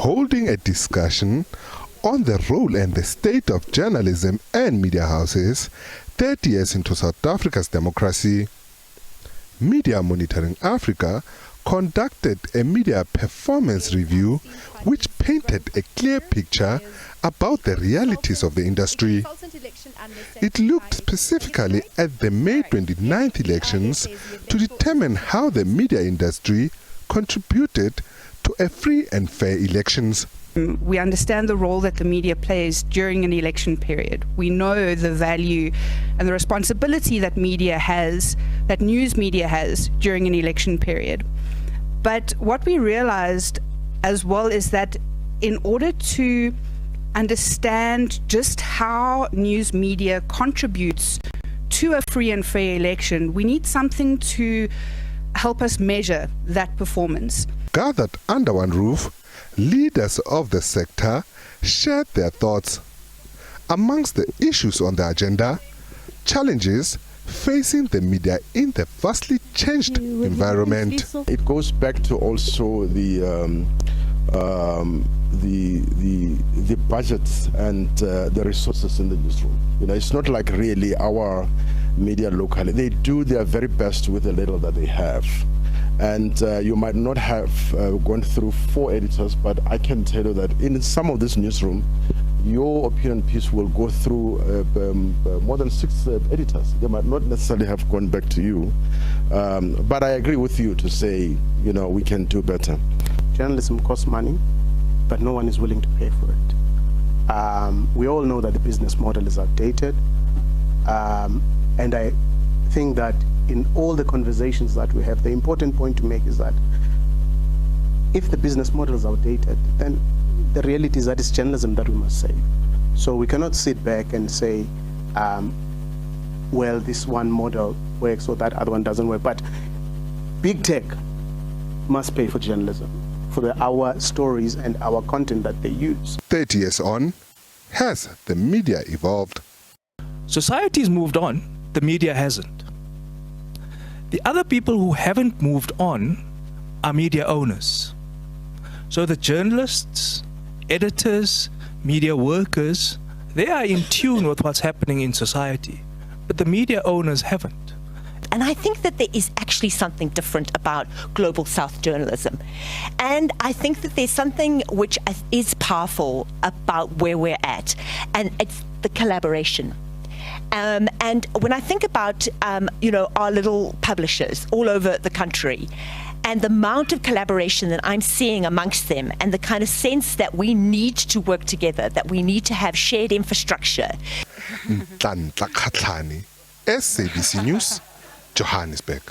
holding a discussion on the role and the state of journalism and media houses 30 years into South Africa's democracy. Media Monitoring Africa conducted a media performance review which painted a clear picture about the realities of the industry. It looked specifically at the May 29th elections to determine how the media industry contributed to a free and fair elections. We understand the role that the media plays during an election period. We know the value and the responsibility that news media has during an election period. But what we realized as well is that in order to understand just how news media contributes to a free and fair election, we need something to help us measure that performance. Gathered under one roof, leaders of the sector shared their thoughts. Amongst the issues on the agenda, challenges facing the media in the vastly changed environment. It goes back to also the budgets and the resources in the newsroom. You know, it's not like really our media locally. They do their very best with the little that they have. And you might not have gone through 4 editors, but I can tell you that in some of this newsroom, your opinion piece will go through more than 6 editors. They might not necessarily have gone back to you. But I agree with you to say, you know, we can do better. Journalism costs money, but no one is willing to pay for it. We all know that the business model is outdated. And I think that in all the conversations that we have, the important point to make is that if the business model is outdated, then the reality is that it's journalism that we must save. So we cannot sit back and say, well, this one model works or that other one doesn't work. But big tech must pay for journalism, for our stories and our content that they use. 30 years on, has the media evolved? Society's moved on, the media hasn't. The other people who haven't moved on are media owners. So the journalists, editors, media workers, they are in tune with what's happening in society, but the media owners haven't. And I think that there is actually something different about Global South journalism. And I think that there's something which is powerful about where we're at, and it's the collaboration. And when I think about, our little publishers all over the country, and the amount of collaboration that I'm seeing amongst them, and the kind of sense that we need to work together, that we need to have shared infrastructure. SABC News, Johannesburg.